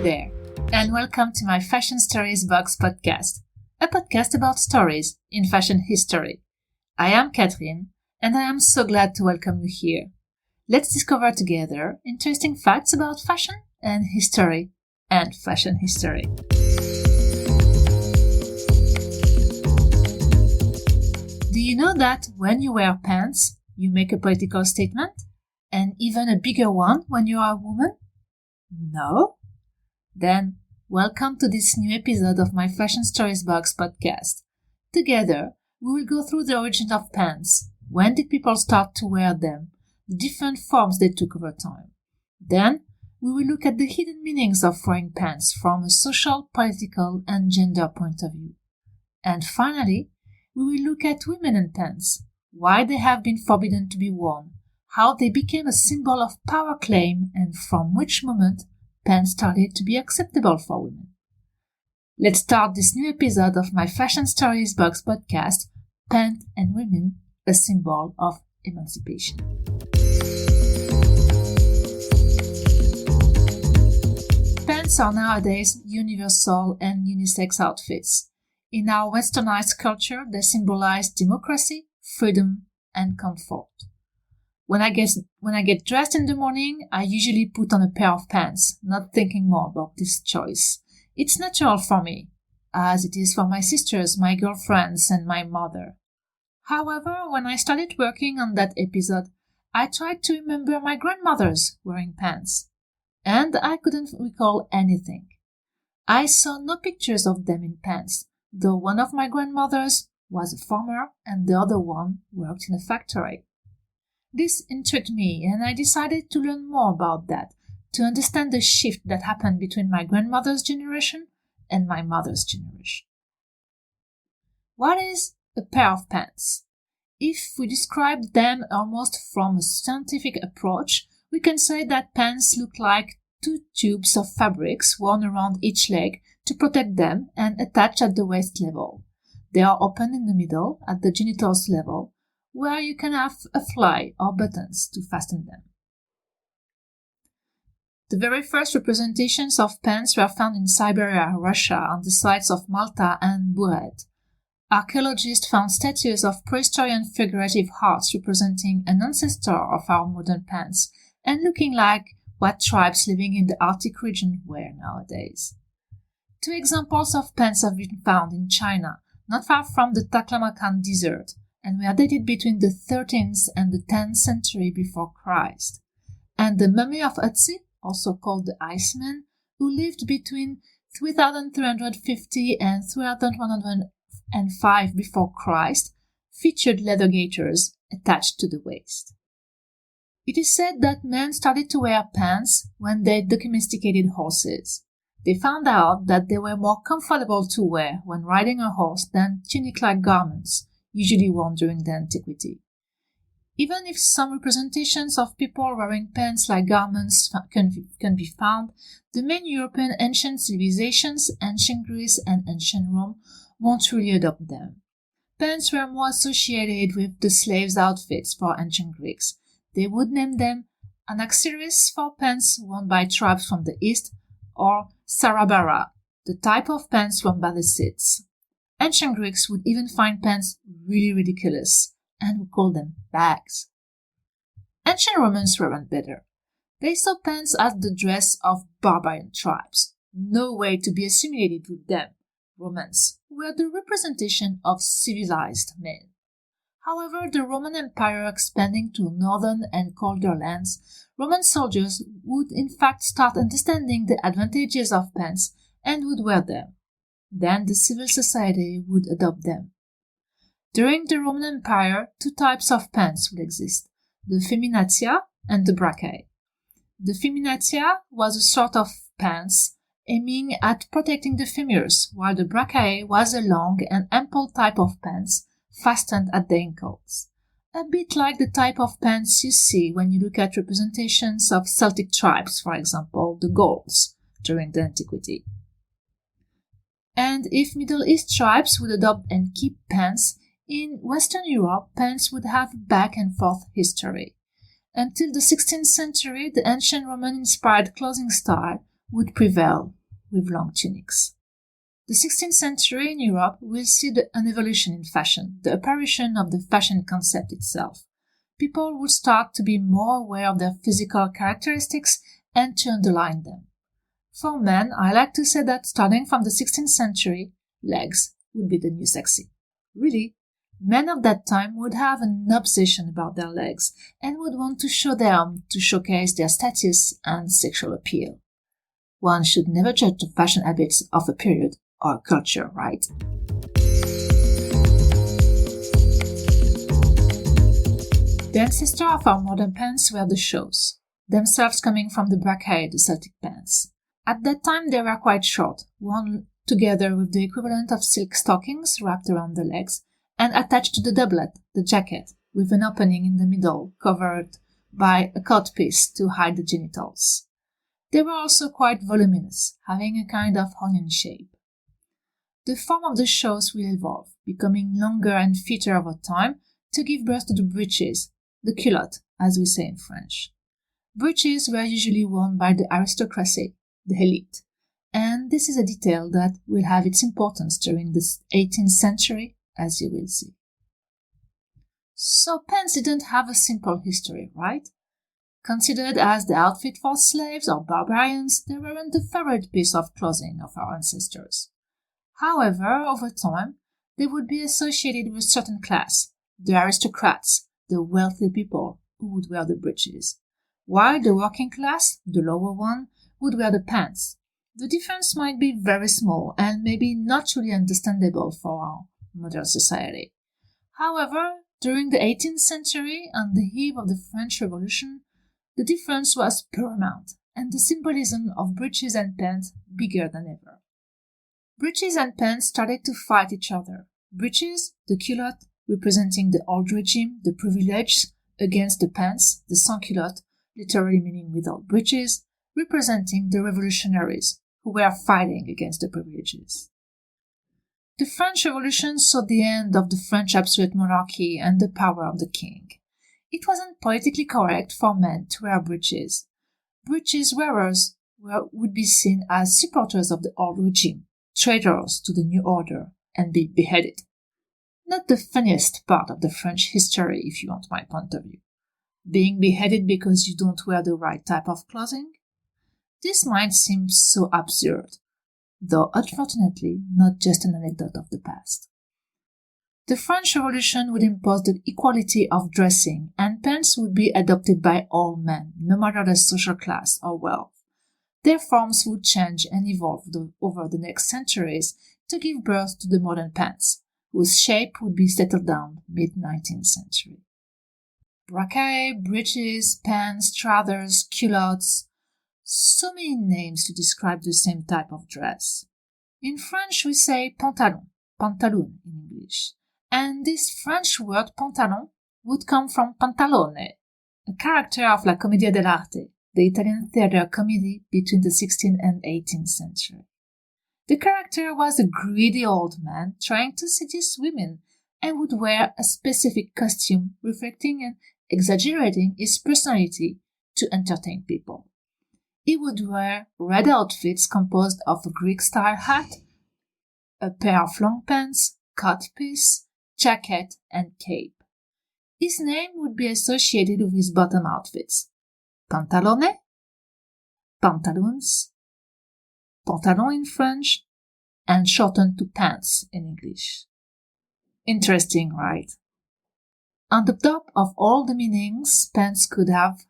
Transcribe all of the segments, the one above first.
there, and welcome to my Fashion Stories Box podcast, a podcast about stories in fashion history. I am Catherine, and I am so glad to welcome you here. Let's discover together interesting facts about fashion and history and fashion history. Do you know that when you wear pants, you make a political statement? And even a bigger one when you are a woman? No? Then, welcome to this new episode of my Fashion Stories Box podcast. Together, we will go through the origin of pants. When did people start to wear them? The different forms they took over time. Then, we will look at the hidden meanings of wearing pants from a social, political, and gender point of view. And finally, we will look at women and pants, why they have been forbidden to be worn, how they became a symbol of power claim, and from which moment pants started to be acceptable for women. Let's start this new episode of my Fashion Stories Box podcast, Pants and Women, a Symbol of Emancipation. Pants are nowadays universal and unisex outfits. In our westernized culture, they symbolize democracy, freedom, and comfort. When I get dressed in the morning, I usually put on a pair of pants, not thinking more about this choice. It's natural for me, as it is for my sisters, my girlfriends, and my mother. However, when I started working on that episode, I tried to remember my grandmothers wearing pants, and I couldn't recall anything. I saw no pictures of them in pants, though one of my grandmothers was a farmer and the other one worked in a factory. This intrigued me, and I decided to learn more about that, to understand the shift that happened between my grandmother's generation and my mother's generation. What is a pair of pants? If we describe them almost from a scientific approach, we can say that pants look like two tubes of fabrics worn around each leg to protect them and attached at the waist level. They are open in the middle, at the genitals level, where you can have a fly or buttons to fasten them. The very first representations of pants were found in Siberia, Russia, on the sites of Malta and Burят. Archaeologists found statues of prehistoric and figurative hearts representing an ancestor of our modern pants and looking like what tribes living in the Arctic region wear nowadays. Two examples of pants have been found in China, not far from the Taklamakan Desert, and were dated between the 13th and the 10th century before Christ. And the mummy of Ötzi, also called the Iceman, who lived between 3350 and 3105 before Christ, featured leather gaiters attached to the waist. It is said that men started to wear pants when they domesticated horses. They found out that they were more comfortable to wear when riding a horse than tunic-like garments, usually worn during the antiquity. Even if some representations of people wearing pants like garments can be found, the main European ancient civilizations, ancient Greece and ancient Rome, won't really adopt them. Pants were more associated with the slaves' outfits for ancient Greeks. They would name them anaxiris for pants worn by tribes from the east, or sarabara, the type of pants worn by the Scythes. Ancient Greeks would even find pants really ridiculous and would call them bags. Ancient Romans weren't better. They saw pants as the dress of barbarian tribes. No way to be assimilated with them. Romans were the representation of civilized men. However, the Roman Empire expanding to northern and colder lands, Roman soldiers would in fact start understanding the advantages of pants and would wear them. Then the civil society would adopt them. During the Roman Empire, two types of pants would exist, the feminatia and the brachii. The feminatia was a sort of pants aiming at protecting the femurs, while the brachii was a long and ample type of pants fastened at the ankles. A bit like the type of pants you see when you look at representations of Celtic tribes, for example, the Gauls, during the antiquity. And if Middle East tribes would adopt and keep pants, in Western Europe, pants would have back and forth history. Until the 16th century, the ancient Roman-inspired clothing style would prevail with long tunics. The 16th century in Europe will see an evolution in fashion, the apparition of the fashion concept itself. People would start to be more aware of their physical characteristics and to underline them. For men, I like to say that starting from the 16th century, legs would be the new sexy. Really, men of that time would have an obsession about their legs and would want to show them to showcase their status and sexual appeal. One should never judge the fashion habits of a period or culture, right? The ancestor of our modern pants were the shoes, themselves coming from the bracae, the Celtic pants. At that time they were quite short, worn together with the equivalent of silk stockings wrapped around the legs and attached to the doublet, the jacket, with an opening in the middle covered by a codpiece to hide the genitals. They were also quite voluminous, having a kind of onion shape. The form of the shoes will evolve, becoming longer and fitter over time to give birth to the breeches, the culotte, as we say in French. Breeches were usually worn by the aristocracy, the elite, and this is a detail that will have its importance during the 18th century, as you will see. So pants didn't have a simple history, right? Considered as the outfit for slaves or barbarians, they weren't the favorite piece of clothing of our ancestors. However, over time, they would be associated with certain class, the aristocrats, the wealthy people who would wear the breeches, while the working class, the lower one, would wear the pants. The difference might be very small and maybe not really understandable for our modern society. However, during the 18th century, on the eve of the French Revolution, the difference was paramount and the symbolism of breeches and pants bigger than ever. Breeches and pants started to fight each other. Breeches, the culotte, representing the old regime, the privileged, against the pants, the sans-culotte, literally meaning without breeches, representing the revolutionaries who were fighting against the privileges. The French Revolution saw the end of the French absolute monarchy and the power of the king. It wasn't politically correct for men to wear breeches. Breeches wearers would be seen as supporters of the old regime, traitors to the new order, and be beheaded. Not the funniest part of the French history, if you want my point of view. Being beheaded because you don't wear the right type of clothing? This might seem so absurd, though unfortunately not just an anecdote of the past. The French Revolution would impose the equality of dressing, and pants would be adopted by all men, no matter their social class or wealth. Their forms would change and evolve over the next centuries to give birth to the modern pants, whose shape would be settled down mid-19th century. Bracae, breeches, pants, trousers, culottes, so many names to describe the same type of dress. In French we say pantalon, pantaloon in English, and this French word pantalon would come from pantalone, a character of La Commedia dell'arte, the Italian theater comedy between the 16th and 18th century. The character was a greedy old man trying to seduce women and would wear a specific costume reflecting and exaggerating his personality to entertain people. He would wear red outfits composed of a Greek-style hat, a pair of long pants, codpiece, jacket, and cape. His name would be associated with his bottom outfits: pantalone, pantaloons, pantalon in French, and shortened to pants in English. Interesting, right? On the top of all the meanings pants could have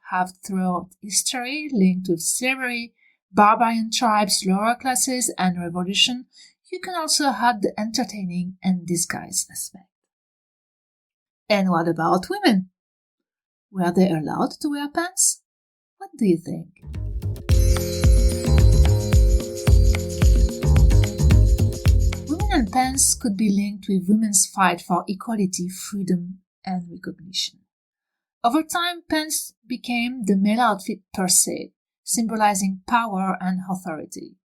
throughout history linked with slavery, barbarian tribes, lower classes, and revolution, you can also have the entertaining and disguise aspect. And what about women? Were they allowed to wear pants? What do you think? Women and pants could be linked with women's fight for equality, freedom, and recognition. Over time, pants became the male outfit per se, symbolizing power and authority.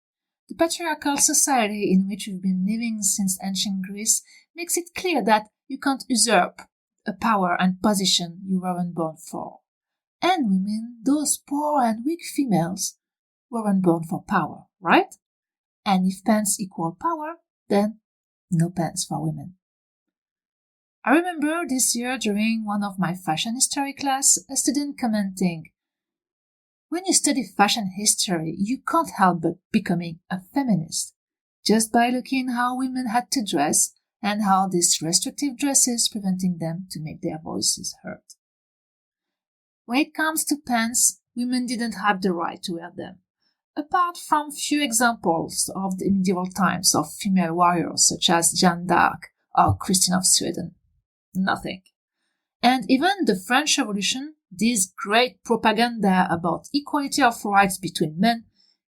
The patriarchal society in which we've been living since ancient Greece makes it clear that you can't usurp a power and position you weren't born for. And women, those poor and weak females, weren't born for power, right? And if pants equal power, then no pants for women. I remember this year during one of my fashion history class, a student commenting, "When you study fashion history, you can't help but becoming a feminist, just by looking how women had to dress and how these restrictive dresses preventing them to make their voices heard. When it comes to pants, women didn't have the right to wear them, apart from few examples of the medieval times of female warriors such as Jeanne d'Arc or Christine of Sweden. Nothing. And even the French Revolution, this great propaganda about equality of rights between men,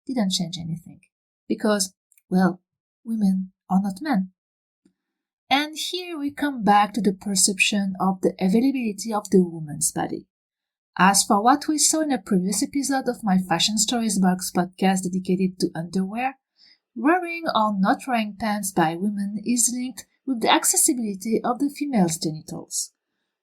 didn't change anything. Because, well, women are not men. And here we come back to the perception of the availability of the woman's body. As for what we saw in a previous episode of my Fashion Stories Box podcast dedicated to underwear, wearing or not wearing pants by women is linked with the accessibility of the female's genitals.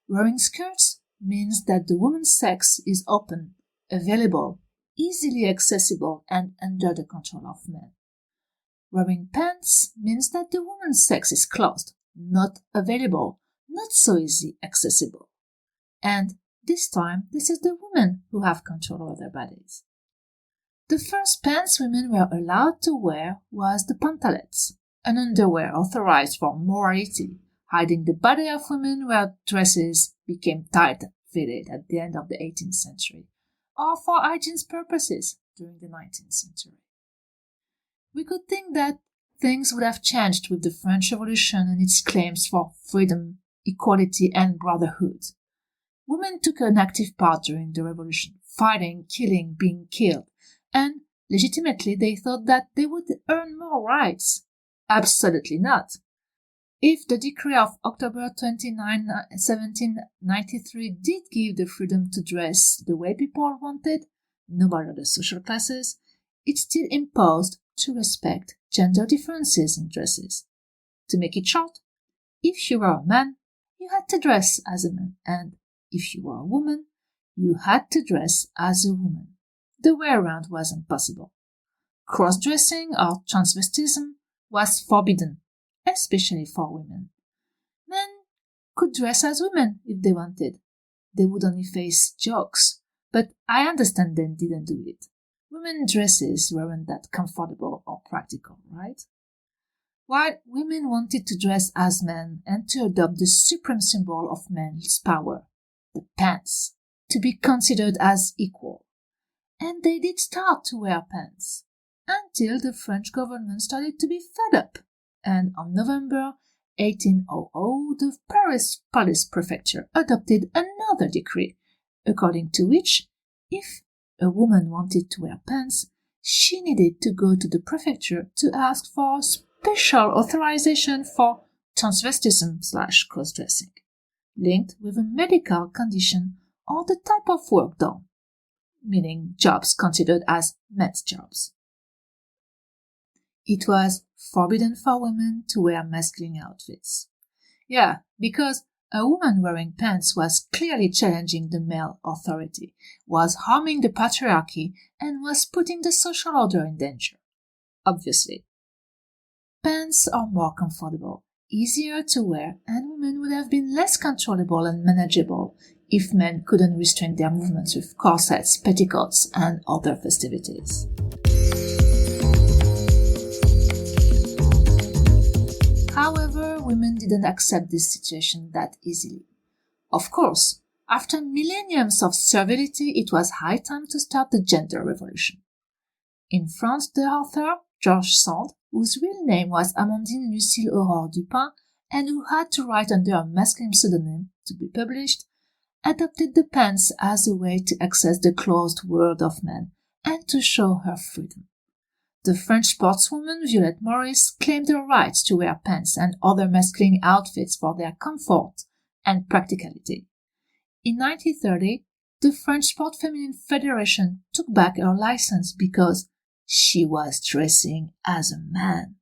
Wearing skirts means that the woman's sex is open, available, easily accessible, and under the control of men. Wearing pants means that the woman's sex is closed, not available, not so easy accessible. And this time, this is the women who have control over their bodies. The first pants women were allowed to wear was the pantalettes, an underwear authorized for morality, hiding the body of women where dresses became tight-fitted at the end of the 18th century, or for hygiene purposes during the 19th century. We could think that things would have changed with the French Revolution and its claims for freedom, equality, and brotherhood. Women took an active part during the revolution, fighting, killing, being killed, and legitimately they thought that they would earn more rights. Absolutely not. If the decree of October 29, 1793 did give the freedom to dress the way people wanted, no matter the social classes, it still imposed to respect gender differences in dresses. To make it short, if you were a man, you had to dress as a man, and if you were a woman, you had to dress as a woman. The way around wasn't possible. Cross-dressing or transvestism was forbidden, especially for women. Men could dress as women if they wanted. They would only face jokes, but I understand they didn't do it. Women's dresses weren't that comfortable or practical, right? While women wanted to dress as men and to adopt the supreme symbol of men's power, the pants, to be considered as equal. And they did start to wear pants, until the French government started to be fed up. And on November 1800, the Paris police prefecture adopted another decree, according to which, if a woman wanted to wear pants, she needed to go to the prefecture to ask for special authorization for transvestism/cross-dressing, linked with a medical condition or the type of work done, meaning jobs considered as men's jobs. It was forbidden for women to wear masculine outfits. Yeah, because a woman wearing pants was clearly challenging the male authority, was harming the patriarchy, and was putting the social order in danger. Obviously. Pants are more comfortable, easier to wear, and women would have been less controllable and manageable if men couldn't restrain their movements with corsets, petticoats, and other festivities. However, women didn't accept this situation that easily. Of course, after millenniums of servility, it was high time to start the gender revolution. In France, the author, George Sand, whose real name was Amandine Lucille Aurore Dupin, and who had to write under a masculine pseudonym to be published, adopted the pants as a way to access the closed world of men and to show her freedom. The French sportswoman Violette Maurice claimed the right to wear pants and other masculine outfits for their comfort and practicality. In 1930, the French Sport Feminine Federation took back her license because she was dressing as a man.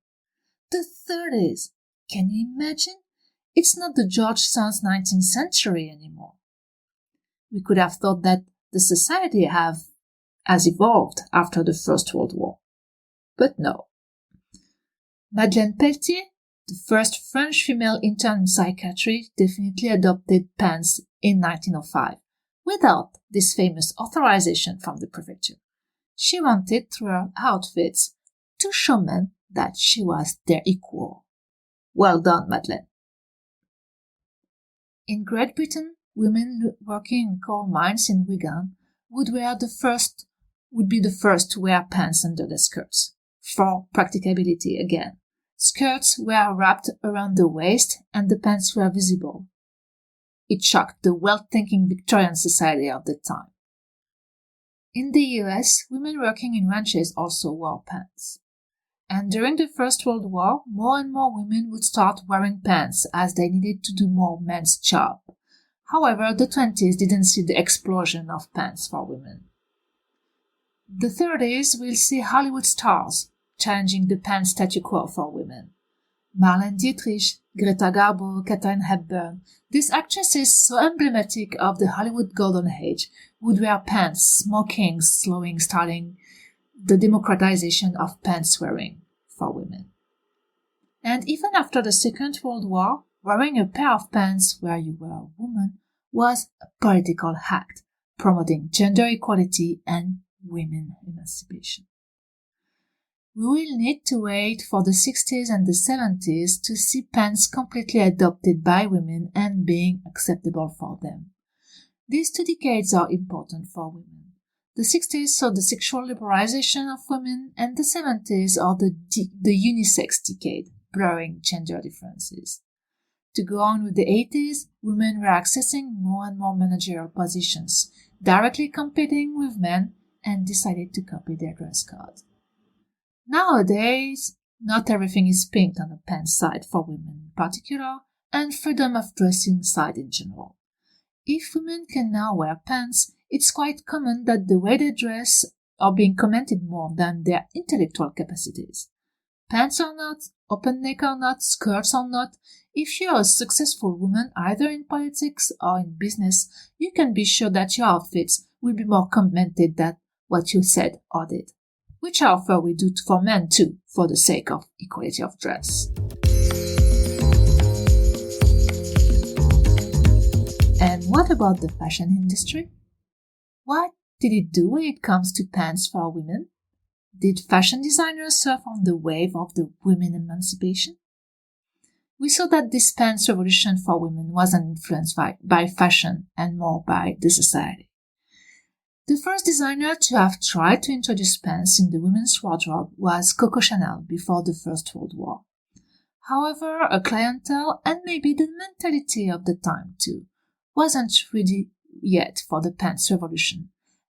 The 30s! Can you imagine? It's not the George Sand's 19th century anymore. We could have thought that the society has evolved after the First World War. But no. Madeleine Pelletier, the first French female intern in psychiatry, definitely adopted pants in 1905, without this famous authorization from the prefecture. She wanted, through her outfits, to show men that she was their equal. Well done, Madeleine. In Great Britain, women working in coal mines in Wigan would be the first to wear pants under their skirts. For practicability again. Skirts were wrapped around the waist and the pants were visible. It shocked the well-thinking Victorian society of the time. In the US, women working in ranches also wore pants. And during the First World War, more and more women would start wearing pants as they needed to do more men's job. However, the 20s didn't see the explosion of pants for women. The 30s will see Hollywood stars challenging the pants status quo for women. Marlene Dietrich, Greta Garbo, Katharine Hepburn, these actresses so emblematic of the Hollywood Golden Age would wear pants, smoking, starting the democratization of pants wearing for women. And even after the Second World War, wearing a pair of pants where you were a woman was a political act, promoting gender equality and women emancipation. We will need to wait for the 60s and the 70s to see pants completely adopted by women and being acceptable for them. These 2 decades are important for women. The 60s saw the sexual liberalization of women, and the 70s are the unisex decade, blurring gender differences. To go on with the 80s, women were accessing more and more managerial positions, directly competing with men, and decided to copy their dress code. Nowadays, not everything is pink on the pants side for women in particular, and freedom of dressing side in general. If women can now wear pants, it's quite common that the way they dress are being commented more than their intellectual capacities. Pants or not, open neck or not, skirts or not, if you're a successful woman either in politics or in business, you can be sure that your outfits will be more commented than what you said or did. Which offer we do for men too, for the sake of equality of dress. And what about the fashion industry? What did it do when it comes to pants for women? Did fashion designers surf on the wave of the women emancipation? We saw that this pants revolution for women wasn't influenced by fashion and more by the society. The first designer to have tried to introduce pants in the women's wardrobe was Coco Chanel before the First World War. However, a clientele and maybe the mentality of the time too wasn't ready yet for the pants revolution,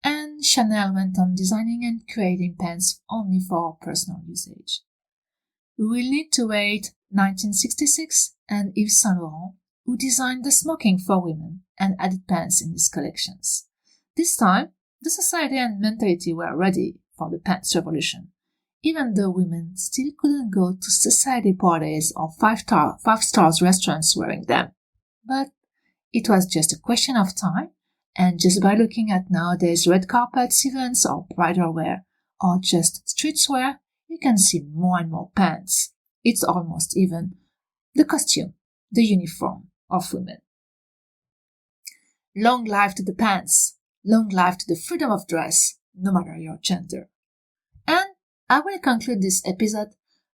and Chanel went on designing and creating pants only for personal usage. We will need to wait 1966 and Yves Saint Laurent, who designed the smoking for women and added pants in his collections. This time, the society and mentality were ready for the pants revolution, even though women still couldn't go to society parties or five-star restaurants wearing them. But it was just a question of time, and just by looking at nowadays red carpet events or bridal wear or just streetswear, you can see more and more pants. It's almost even the costume, the uniform of women. Long life to the pants! Long life to the freedom of dress, no matter your gender. And I will conclude this episode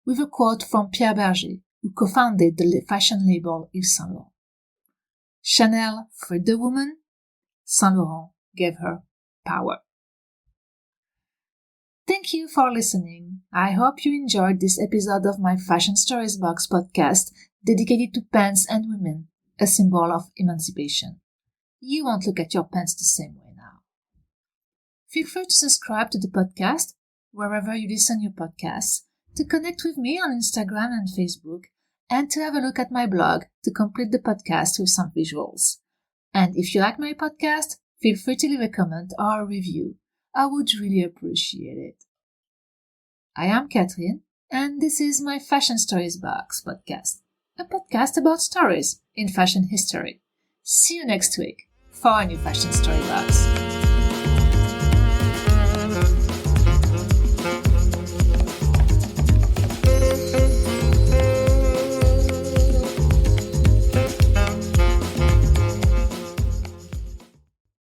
with a quote from Pierre Berger, who co-founded the fashion label Yves Saint Laurent. Chanel freed the woman, Saint Laurent gave her power. Thank you for listening. I hope you enjoyed this episode of my Fashion Stories Box podcast dedicated to pants and women, a symbol of emancipation. You won't look at your pants the same way now. Feel free to subscribe to the podcast wherever you listen your podcasts, to connect with me on Instagram and Facebook, and to have a look at my blog to complete the podcast with some visuals. And if you like my podcast, feel free to leave a comment or a review. I would really appreciate it. I am Catherine, and this is my Fashion Stories Box podcast, a podcast about stories in fashion history. See you next week for a new Fashion Story Box.